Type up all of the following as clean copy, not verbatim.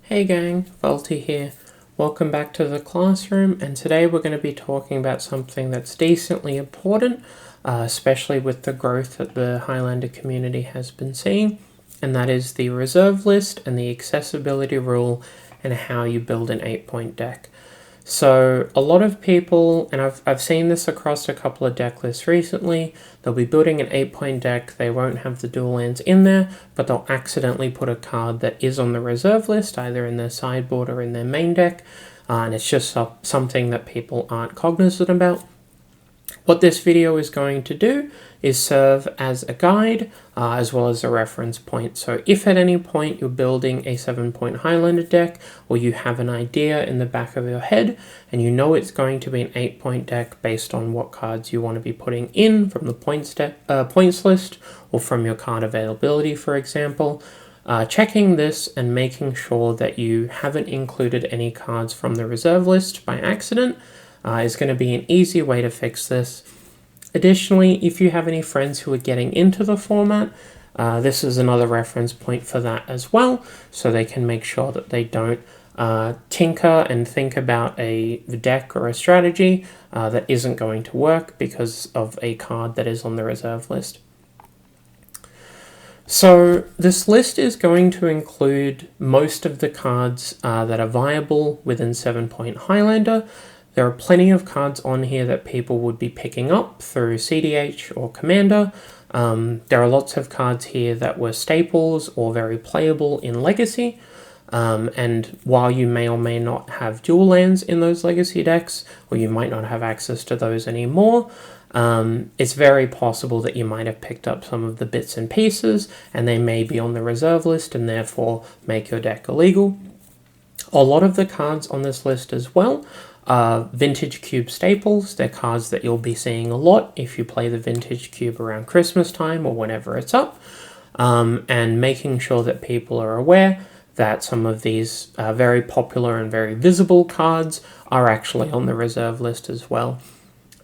Hey gang, Voltie here. Welcome back to the classroom, and today we're going to be talking about something that's decently important, especially with the growth that the Highlander community has been seeing, and that is the reserve list and the accessibility rule and how you build an 8-point deck. So a lot of people, and I've seen this across a couple of deck lists recently, they'll be building an 8-point deck, they won't have the dual lands in there, but they'll accidentally put a card that is on the reserve list, either in their sideboard or in their main deck, and it's just something that people aren't cognizant about. What this video is going to do is serve as a guide as well as a reference point. So if at any point you're building a 7-point Highlander deck, or you have an idea in the back of your head and you know it's going to be an 8-point deck based on what cards you want to be putting in from the points list or from your card availability, for example, checking this and making sure that you haven't included any cards from the reserve list by accident is going to be an easy way to fix this. Additionally, if you have any friends who are getting into the format, this is another reference point for that as well, so they can make sure that they don't tinker and think about a deck or a strategy that isn't going to work because of a card that is on the reserve list. So this list is going to include most of the cards that are viable within 7-point Highlander. There are plenty of cards on here that people would be picking up through CDH or Commander. There are lots of cards here that were staples or very playable in Legacy. And while you may or may not have dual lands in those Legacy decks, or you might not have access to those anymore, it's very possible that you might have picked up some of the bits and pieces, and they may be on the reserve list and therefore make your deck illegal. A lot of the cards on this list as well are Vintage Cube staples. They're cards that you'll be seeing a lot if you play the Vintage Cube around Christmas time or whenever it's up, and making sure that people are aware that some of these very popular and very visible cards are actually on the reserve list as well.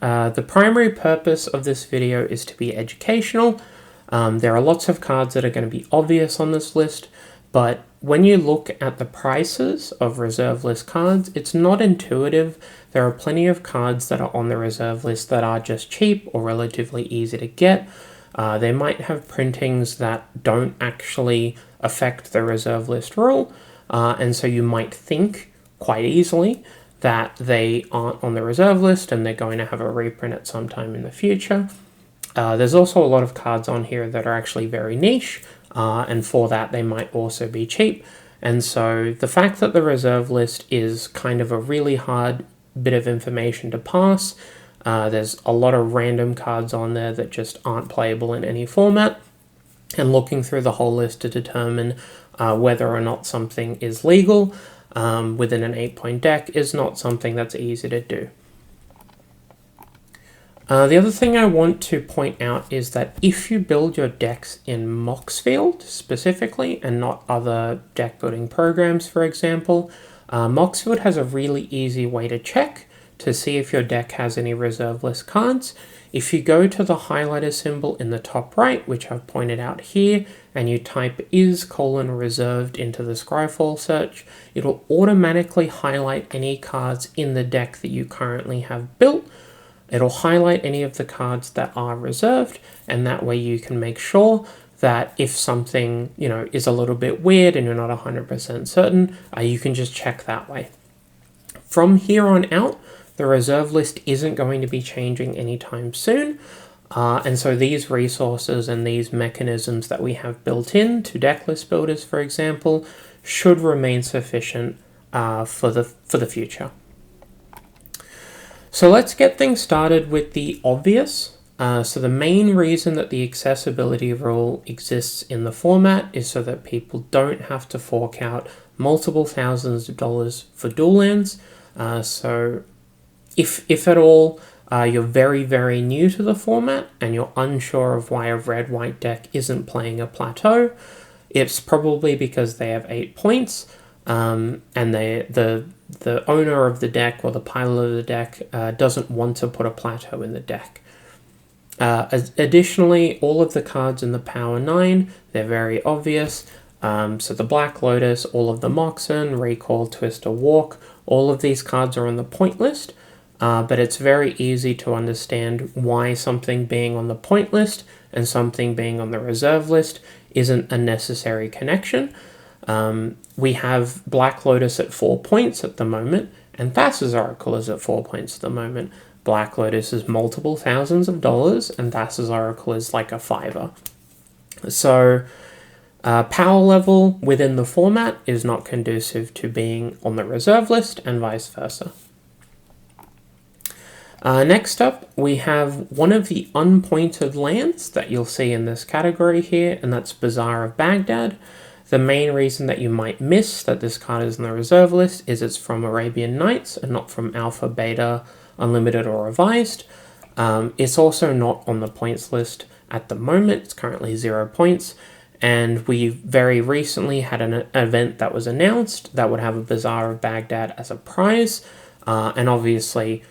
The primary purpose of this video is to be educational. There are lots of cards that are going to be obvious on this list, but when you look at the prices of reserve list cards, it's not intuitive. There are plenty of cards that are on the reserve list that are just cheap or relatively easy to get. They might have printings that don't actually affect the reserve list rule, and so you might think quite easily that they aren't on the reserve list and they're going to have a reprint at some time in the future. There's also a lot of cards on here that are actually very niche, and for that they might also be cheap. And so the fact that the reserve list is kind of a really hard bit of information to pass, there's a lot of random cards on there that just aren't playable in any format, and looking through the whole list to determine whether or not something is legal within an 8-point deck is not something that's easy to do. The other thing I want to point out is that if you build your decks in Moxfield specifically, and not other deck building programs, for example, Moxfield has a really easy way to check to see if your deck has any reserve list cards. If you go to the highlighter symbol in the top right, which I've pointed out here, and you type is:"reserved into the Scryfall search, it'll automatically highlight any cards in the deck that you currently have built. It'll highlight any of the cards that are reserved, and that way you can make sure that if something, is a little bit weird and you're not 100% certain, you can just check that way. From here on out, the reserve list isn't going to be changing anytime soon, and so these resources and these mechanisms that we have built in to deck list builders, for example, should remain sufficient for the future. So let's get things started with the obvious. So the main reason that the accessibility rule exists in the format is so that people don't have to fork out multiple thousands of dollars for dual lands. So if at all you're very, very new to the format and you're unsure of why a red-white deck isn't playing a plateau, it's probably because they have 8 points, and the owner of the deck or the pilot of the deck doesn't want to put a plateau in the deck. Additionally, all of the cards in the Power 9, they're very obvious. So the Black Lotus, all of the Moxen, Recall, Twister, Walk, all of these cards are on the point list, but it's very easy to understand why something being on the point list and something being on the reserve list isn't a necessary connection. We have Black Lotus at 4 points at the moment, and Thassa's Oracle is at 4 points at the moment. Black Lotus is multiple thousands of dollars, and Thassa's Oracle is like a $5. So power level within the format is not conducive to being on the reserve list, and vice versa. Next up, we have one of the unpointed lands that you'll see in this category here, and that's Bazaar of Baghdad. The main reason that you might miss that this card is in the reserve list is it's from Arabian Nights and not from Alpha, Beta, Unlimited, or Revised. It's also not on the points list at the moment. It's currently 0 points. And we very recently had an event that was announced that would have a Bazaar of Baghdad as a prize. And obviously,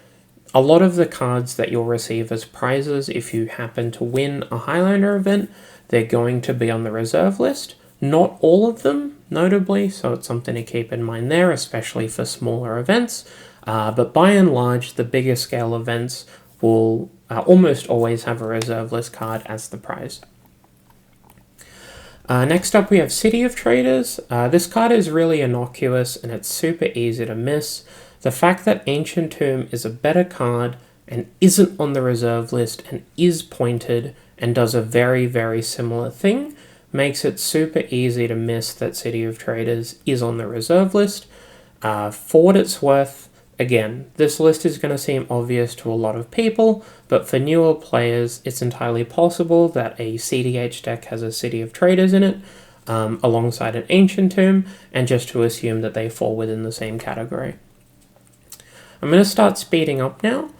a lot of the cards that you'll receive as prizes, if you happen to win a Highlander event, they're going to be on the reserve list. Not all of them, notably, so it's something to keep in mind there, especially for smaller events. But by and large, the bigger scale events will almost always have a reserve list card as the prize. Next up, we have City of Traders. This card is really innocuous and it's super easy to miss. The fact that Ancient Tomb is a better card and isn't on the reserve list and is pointed and does a very, very similar thing makes it super easy to miss that City of Traders is on the reserve list. For what it's worth, again, this list is going to seem obvious to a lot of people, but for newer players, it's entirely possible that a CDH deck has a City of Traders in it, alongside an Ancient Tomb, and just to assume that they fall within the same category. I'm going to start speeding up now.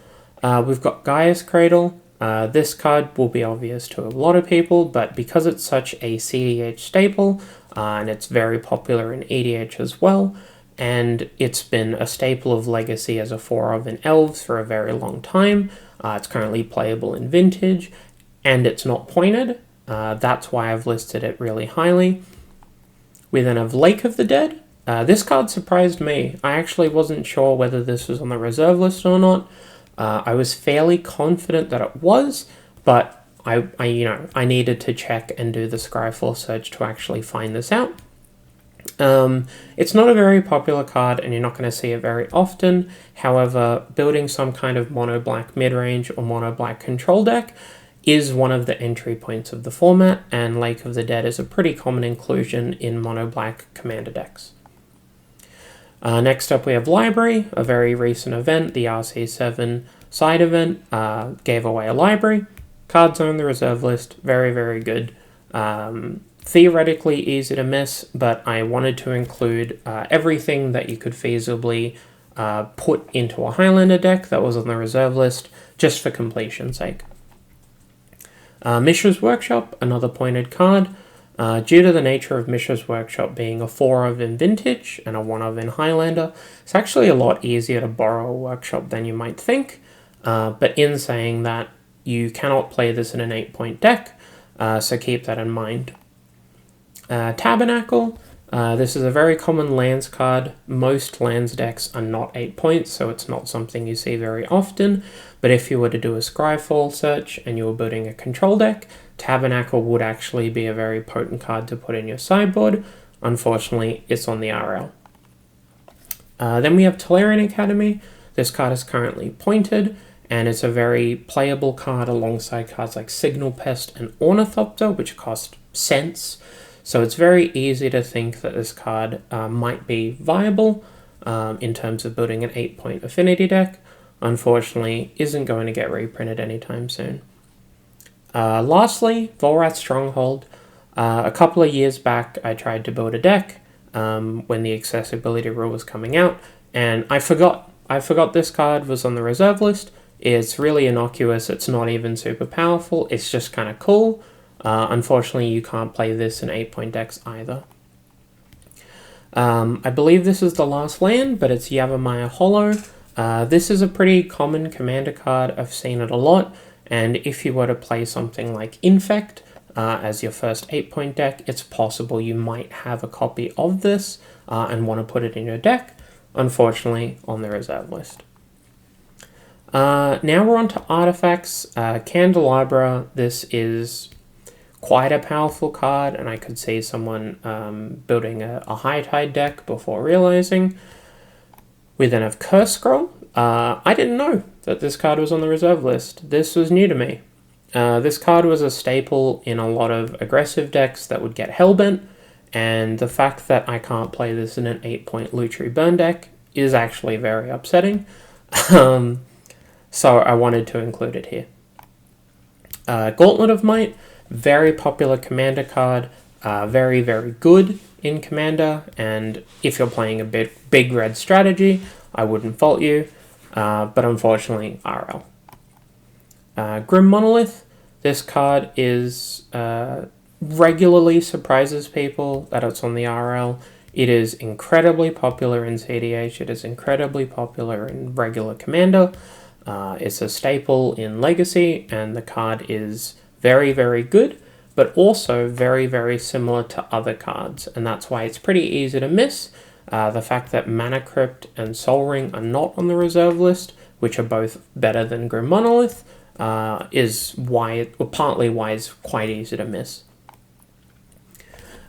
We've got Gaia's Cradle. This card will be obvious to a lot of people, but because it's such a CDH staple, and it's very popular in EDH as well, and it's been a staple of Legacy as a 4-of in Elves for a very long time, it's currently playable in Vintage, and it's not pointed. That's why I've listed it really highly. We then have Lake of the Dead. This card surprised me. I actually wasn't sure whether this was on the reserve list or not. I was fairly confident that it was, but I needed to check and do the Scryfall search to actually find this out. It's not a very popular card and you're not going to see it very often. However, building some kind of mono black midrange or mono black control deck is one of the entry points of the format, and Lake of the Dead is a pretty common inclusion in mono black commander decks. Next up, we have Library, a very recent event. The RC7 side event gave away a library. Cards on the reserve list, very, very good. Theoretically easy to miss, but I wanted to include everything that you could feasibly put into a Highlander deck that was on the reserve list, just for completion's sake. Mishra's Workshop, another pointed card. Due to the nature of Mishra's Workshop being a 4-of in Vintage and a 1-of in Highlander, it's actually a lot easier to borrow a Workshop than you might think. But in saying that, you cannot play this in an 8-point deck, so keep that in mind. Tabernacle. This is a very common lands card. Most lands decks are not 8 points, so it's not something you see very often. But if you were to do a Scryfall search and you were building a control deck, Tabernacle would actually be a very potent card to put in your sideboard. Unfortunately, it's on the RL. Then we have Tolarian Academy. This card is currently pointed, and it's a very playable card alongside cards like Signal Pest and Ornithopter, which cost cents. So it's very easy to think that this card might be viable in terms of building an 8-point affinity deck. Unfortunately, isn't going to get reprinted anytime soon. Lastly, Volrath Stronghold. A couple of years back, I tried to build a deck when the accessibility rule was coming out, and I forgot this card was on the reserve list. It's really innocuous, it's not even super powerful, it's just kind of cool. Unfortunately, you can't play this in 8-point decks either. I believe this is the last land, but it's Yavimaya Hollow. This is a pretty common commander card, I've seen it a lot, and if you were to play something like Infect, as your first 8-point deck, it's possible you might have a copy of this and want to put it in your deck. Unfortunately, on the reserve list. Now we're on to artifacts. Candelabra, this is quite a powerful card, and I could see someone building a High Tide deck before realizing. We then have Curse Scroll. I didn't know that this card was on the reserve list. This was new to me. This card was a staple in a lot of aggressive decks that would get Hellbent, and the fact that I can't play this in an 8-point Luchery Burn deck is actually very upsetting. So I wanted to include it here. Gauntlet of Might, very popular commander card, very, very good in commander, and if you're playing a big red strategy, I wouldn't fault you, but unfortunately, RL. Grim Monolith, this card is regularly surprises people that it's on the RL. It is incredibly popular in CDH, it is incredibly popular in regular commander. It's a staple in Legacy, and the card is very, very good, but also very, very similar to other cards, and that's why it's pretty easy to miss. The fact that Mana Crypt and Sol Ring are not on the reserve list, which are both better than Grim Monolith, is why, or partly why it's quite easy to miss.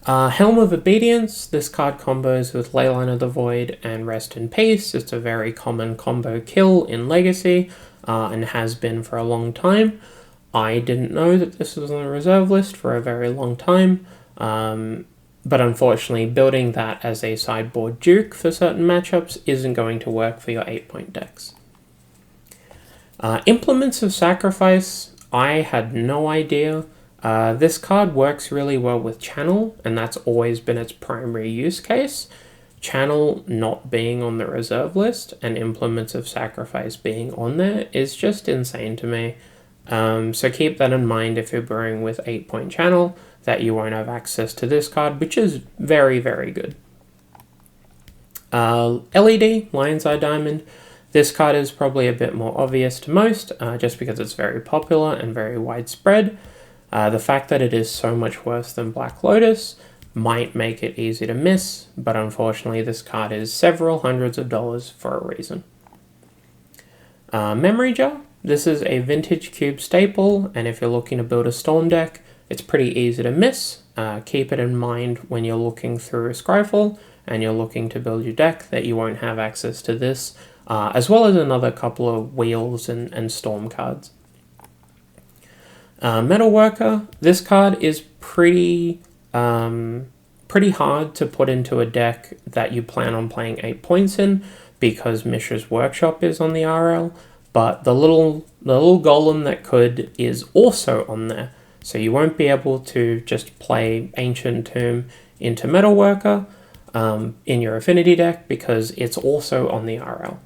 Helm of Obedience, this card combos with Leyline of the Void and Rest in Peace. It's a very common combo kill in Legacy, and has been for a long time. I didn't know that this was on the reserve list for a very long time, but unfortunately building that as a sideboard Duke for certain matchups isn't going to work for your 8-point decks. Implements of Sacrifice, I had no idea. This card works really well with Channel, and that's always been its primary use case. Channel not being on the reserve list and Implements of Sacrifice being on there is just insane to me. So keep that in mind if you're brewing with 8-point Channel, that you won't have access to this card, which is very, very good. LED, Lion's Eye Diamond. This card is probably a bit more obvious to most, just because it's very popular and very widespread. The fact that it is so much worse than Black Lotus might make it easy to miss, but unfortunately this card is several hundreds of dollars for a reason. Memory Jar. This is a vintage cube staple, and if you're looking to build a Storm deck, it's pretty easy to miss. Keep it in mind when you're looking through a Scryfall and you're looking to build your deck that you won't have access to this, as well as another couple of Wheels and Storm cards. Metalworker, this card is pretty hard to put into a deck that you plan on playing 8 points in, because Mishra's Workshop is on the RL, but the little golem that could is also on there, so you won't be able to just play Ancient Tomb into Metalworker in your Affinity deck, because it's also on the RL.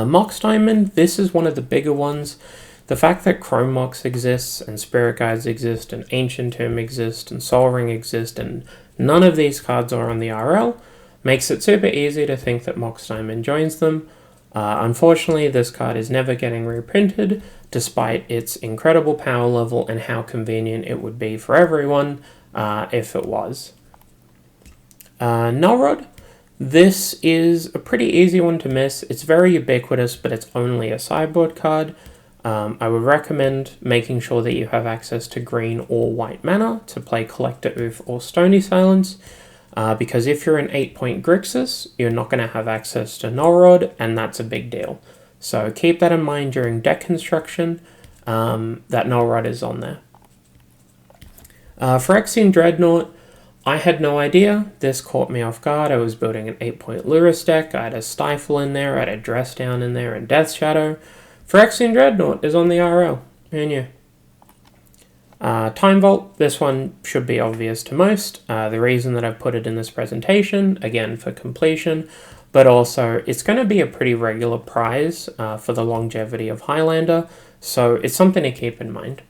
Mox Diamond, this is one of the bigger ones. The fact that Chrome Mox exists, and Spirit Guides exist, and Ancient Tomb exist, and Sol Ring exist, and none of these cards are on the RL, makes it super easy to think that Mox Diamond joins them. Unfortunately, this card is never getting reprinted, despite its incredible power level and how convenient it would be for everyone if it was. Nullrod. This is a pretty easy one to miss. It's very ubiquitous, but it's only a sideboard card. I would recommend making sure that you have access to green or white mana to play Collector Oof or Stony Silence, because if you're an 8-point Grixis, you're not going to have access to Nullrod, and that's a big deal. So keep that in mind during deck construction, that Nullrod is on there. Phyrexian Dreadnought, I had no idea. This caught me off guard. I was building an 8-point Lurrus deck. I had a Stifle in there, I had a Dress Down in there, and Death Shadow. Phyrexian Dreadnought is on the RL. Who knew? Time Vault, this one should be obvious to most. The reason that I've put it in this presentation, again for completion, but also it's going to be a pretty regular prize for the longevity of Highlander, so it's something to keep in mind.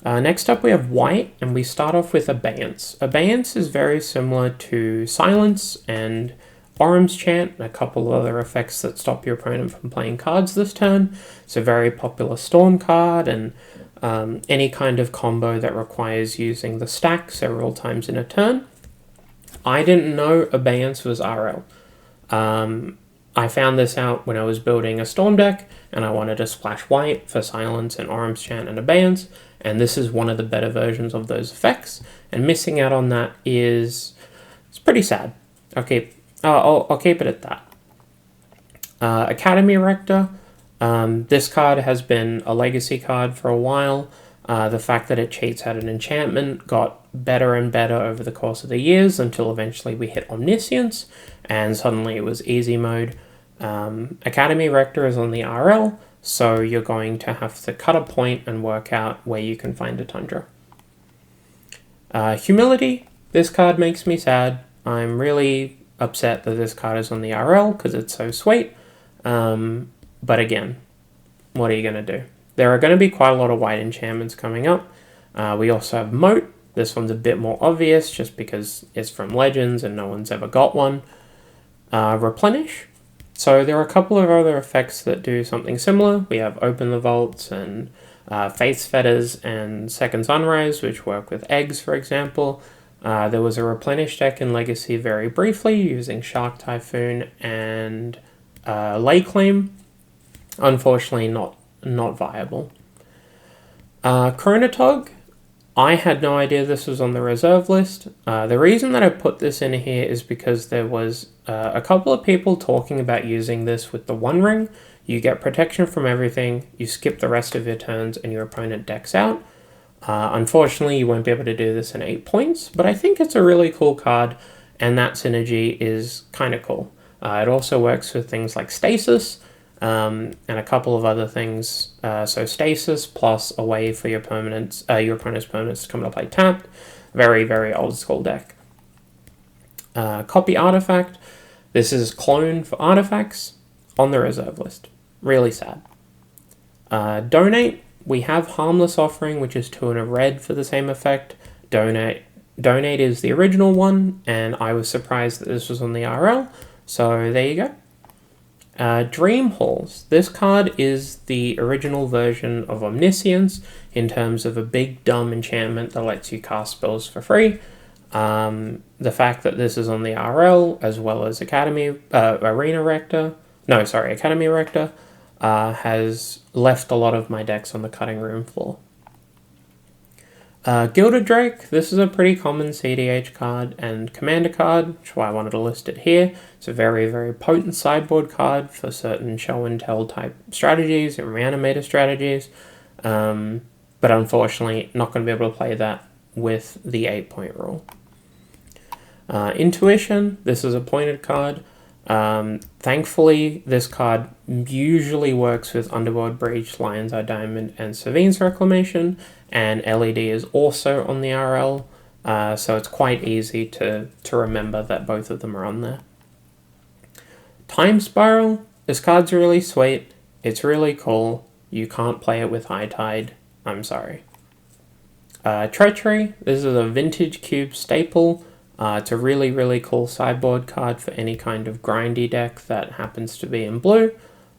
Next up we have White, and we start off with Abeyance. Abeyance is very similar to Silence and Orum's Chant, and a couple of other effects that stop your opponent from playing cards this turn. It's a very popular Storm card, and any kind of combo that requires using the stack several times in a turn. I didn't know Abeyance was RL. I found this out when I was building a Storm deck, and I wanted to splash white for Silence and Orym's Chant and Abeyance, and this is one of the better versions of those effects, and missing out on that it's pretty sad. I'll keep it at that. Academy Rector. This card has been a legacy card for a while. The fact that it cheats out an enchantment got better and better over the course of the years until eventually we hit Omniscience, and suddenly it was easy mode. Academy Rector is on the RL, so you're going to have to cut a point and work out where you can find a Tundra. Humility. This card makes me sad. I'm really upset that this card is on the RL because it's so sweet. But again, what are you going to do? There are going to be quite a lot of white enchantments coming up. We also have Moat. This one's a bit more obvious just because it's from Legends and no one's ever got one. Replenish. So there are a couple of other effects that do something similar. We have Open the Vaults and Faith's Fetters and Second Sunrise, which work with eggs, for example. There was a Replenish deck in Legacy very briefly using Shark Typhoon and Lay Claim. Unfortunately, not viable. Chronotog. I had no idea this was on the reserve list. The reason that I put this in here is because there was a couple of people talking about using this with the One Ring. You get protection from everything, you skip the rest of your turns, and your opponent decks out. Unfortunately, you won't be able to do this in 8 points, but I think it's a really cool card, and that synergy is kind of cool. It also works with things like Stasis, and a couple of other things. So Stasis plus a way for your opponent's permanents to come into play tapped. Very, very old school deck. Copy Artifact. This is clone for artifacts on the reserve list. Really sad. Donate. We have Harmless Offering, which is 2 and a red for the same effect. Donate is the original one, and I was surprised that this was on the RL. So there you go. Dream Halls. This card is the original version of Omniscience in terms of a big dumb enchantment that lets you cast spells for free. The fact that this is on the RL as well as Academy Rector has left a lot of my decks on the cutting room floor. Gilded Drake, this is a pretty common CDH card and commander card, which is why I wanted to list it here. It's a very, very potent sideboard card for certain show and tell type strategies and reanimator strategies, but unfortunately not going to be able to play that with the 8-point rule. Intuition, this is a pointed card. Thankfully, this card usually works with Underworld Breach, Lion's Eye Diamond, and Savine's Reclamation, and LED is also on the RL, so it's quite easy to remember that both of them are on there. Time Spiral, this card's really sweet, it's really cool, you can't play it with High Tide, I'm sorry. Treachery, this is a Vintage Cube staple. It's a really, really cool sideboard card for any kind of grindy deck that happens to be in blue.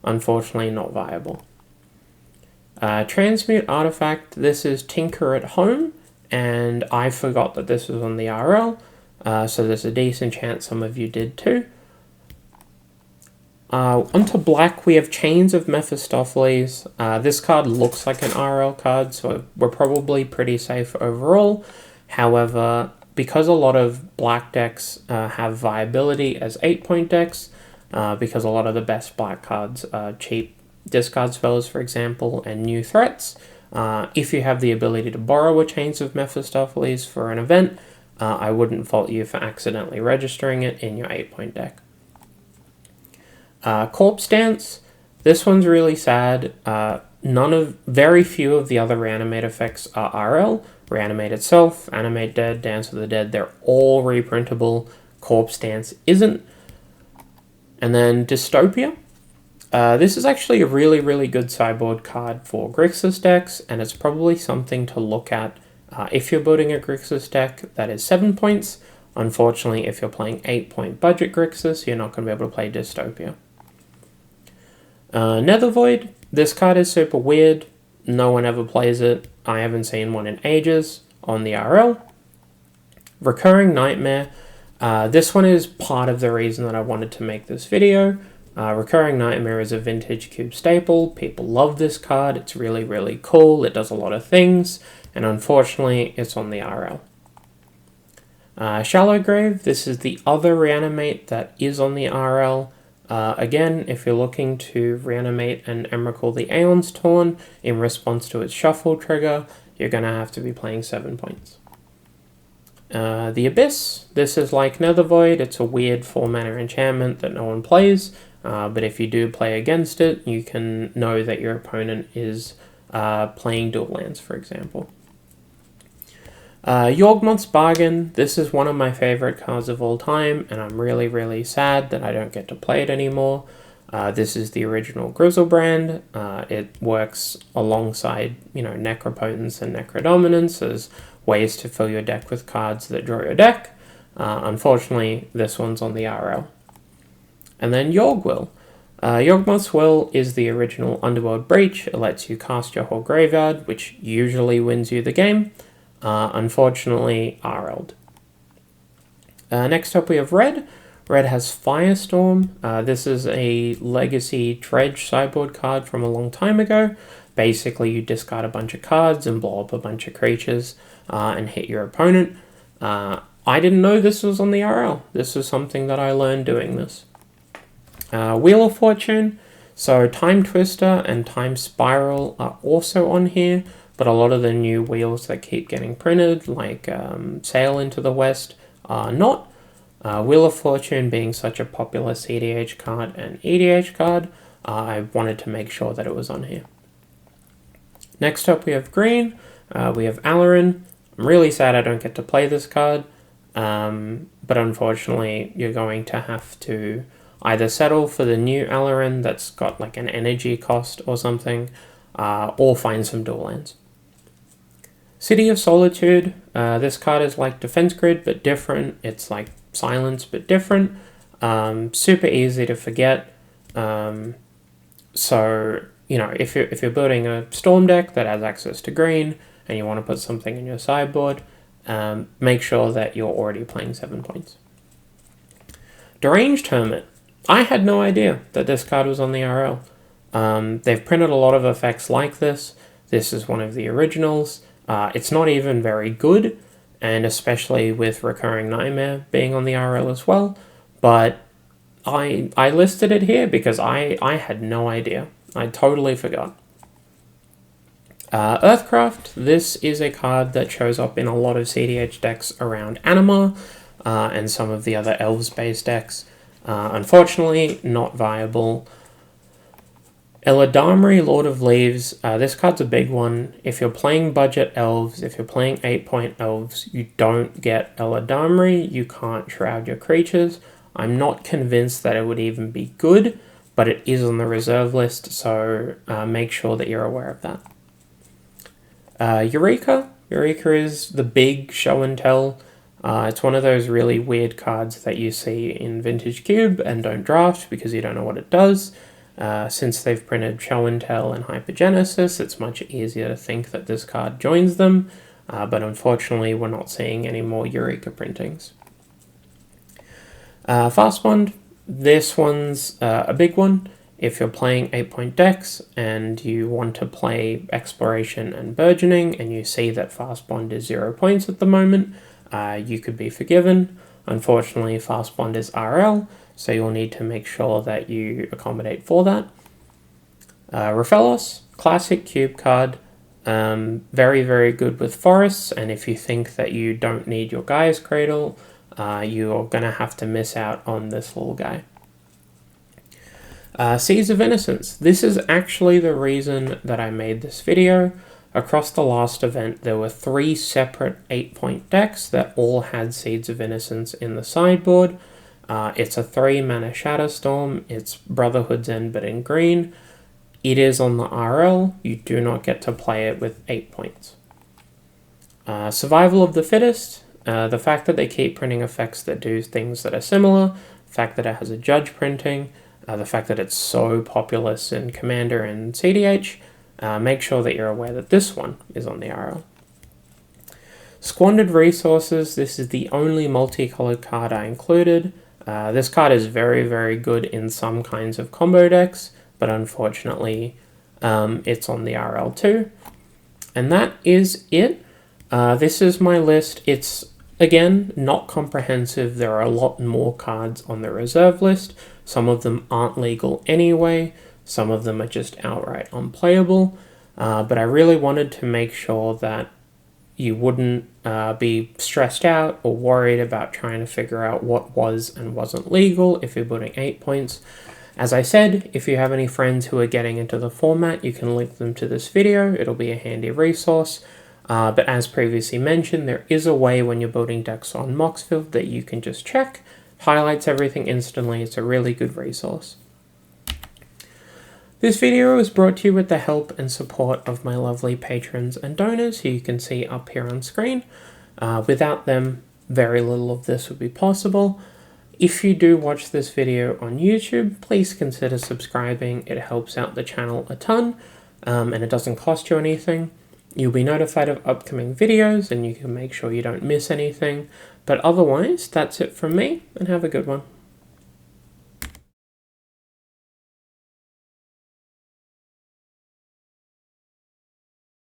Unfortunately, not viable. Transmute Artifact, this is Tinker at Home, and I forgot that this was on the RL, so there's a decent chance some of you did too. Onto black, we have Chains of Mephistopheles. This card looks like an RL card, so we're probably pretty safe overall. However, because a lot of black decks have viability as 8-point decks, because a lot of the best black cards are cheap discard spells, for example, and new threats, if you have the ability to borrow a Chains of Mephistopheles for an event, I wouldn't fault you for accidentally registering it in your 8-point deck. Corpse Dance, this one's really sad. Very few of the other reanimate effects are RL. Reanimate itself, Animate Dead, Dance of the Dead, they're all reprintable. Corpse Dance isn't. And then Dystopia. This is actually a really, really good sideboard card for Grixis decks, and it's probably something to look at if you're building a Grixis deck that is 7 points. Unfortunately, if you're playing 8-point budget Grixis, you're not going to be able to play Dystopia. Nether Void. This card is super weird. no one ever plays it. I haven't seen one in ages on the RL. Recurring Nightmare. This one is part of the reason that I wanted to make this video. Recurring Nightmare is a vintage cube staple. People love this card. It's really, really cool. It does a lot of things. And unfortunately, it's on the RL. Shallow Grave. This is the other reanimate that is on the RL. Again, if you're looking to reanimate an Emrakul the Aeon's Torn in response to its shuffle trigger, you're going to have to be playing 7 points. The Abyss. This is like Nethervoid. It's a weird 4-mana enchantment that no one plays, but if you do play against it, you can know that your opponent is playing dual lands, for example. Yawgmoth's Bargain. This is one of my favorite cards of all time, and I'm really, really sad that I don't get to play it anymore. This is the original Grizzlebrand. It works alongside, Necropotence and Necrodominance as ways to fill your deck with cards that draw your deck. Unfortunately, this one's on the RL. And then Yawgwill. Yawgmoth's Will is the original Underworld Breach. It lets you cast your whole graveyard, which usually wins you the game. Unfortunately, RL'd. Next up we have Red. Red has Firestorm. This is a Legacy Dredge sideboard card from a long time ago. Basically, you discard a bunch of cards and blow up a bunch of creatures and hit your opponent. I didn't know this was on the RL. This is something that I learned doing this. Wheel of Fortune. So Time Twister and Time Spiral are also on here, but a lot of the new wheels that keep getting printed, like Sail into the West, are not. Wheel of Fortune being such a popular CDH card and EDH card, I wanted to make sure that it was on here. Next up we have Green. We have Alarin. I'm really sad I don't get to play this card, but unfortunately you're going to have to either settle for the new Alarin that's got like an energy cost or something, or find some dual lands. City of Solitude. This card is like Defense Grid, but different. It's like Silence, but different. Super easy to forget. So, if you're building a Storm deck that has access to green, and you want to put something in your sideboard, make sure that you're already playing 7 points. Deranged Hermit. I had no idea that this card was on the RL. They've printed a lot of effects like this. This is one of the originals. It's not even very good, and especially with Recurring Nightmare being on the RL as well, but I listed it here because I had no idea. I totally forgot. Earthcraft. This is a card that shows up in a lot of CDH decks around Anima, and some of the other Elves-based decks. Unfortunately, not viable. Eladamri, Lord of Leaves. This card's a big one. If you're playing budget elves, if you're playing 8-point elves, you don't get Eladamri. You can't shroud your creatures. I'm not convinced that it would even be good, but it is on the reserve list, so make sure that you're aware of that. Eureka. Eureka is the big show and tell. It's one of those really weird cards that you see in Vintage Cube and don't draft because you don't know what it does. Since they've printed Show and Tell and Hypergenesis, it's much easier to think that this card joins them, but unfortunately we're not seeing any more Eureka printings. Fast Bond. This one's a big one. If you're playing 8-point decks and you want to play Exploration and Burgeoning and you see that Fast Bond is 0 points at the moment, you could be forgiven. Unfortunately, Fast Bond is RL, so you'll need to make sure that you accommodate for that. Raphaelos, classic cube card, very, very good with forests, and if you think that you don't need your Gaia's Cradle, you're going to have to miss out on this little guy. Seas of Innocence. This is actually the reason that I made this video. Across the last event, there were 3 separate 8-point decks that all had Seeds of Innocence in the sideboard. It's a 3-mana Shadowstorm. It's Brotherhood's End, but in green. It is on the RL. You do not get to play it with 8 points. Survival of the Fittest. The fact that they keep printing effects that do things that are similar, the fact that it has a Judge printing, the fact that it's so populous in Commander and CDH, make sure that you're aware that this one is on the RL. Squandered Resources, this is the only multicolored card I included. This card is very, very good in some kinds of combo decks, but unfortunately it's on the RL too. And that is it. This is my list. It's, again, not comprehensive. There are a lot more cards on the reserve list. Some of them aren't legal anyway. Some of them are just outright unplayable. But I really wanted to make sure that you wouldn't be stressed out or worried about trying to figure out what was and wasn't legal if you're putting 8 points. As I said, if you have any friends who are getting into the format, you can link them to this video. It'll be a handy resource. But as previously mentioned, there is a way when you're building decks on Moxfield that you can just check. Highlights everything instantly. It's a really good resource. This video is brought to you with the help and support of my lovely patrons and donors who you can see up here on screen. Without them, very little of this would be possible. If you do watch this video on YouTube, please consider subscribing. It helps out the channel a ton, and it doesn't cost you anything. You'll be notified of upcoming videos and you can make sure you don't miss anything. But otherwise, that's it from me, and have a good one.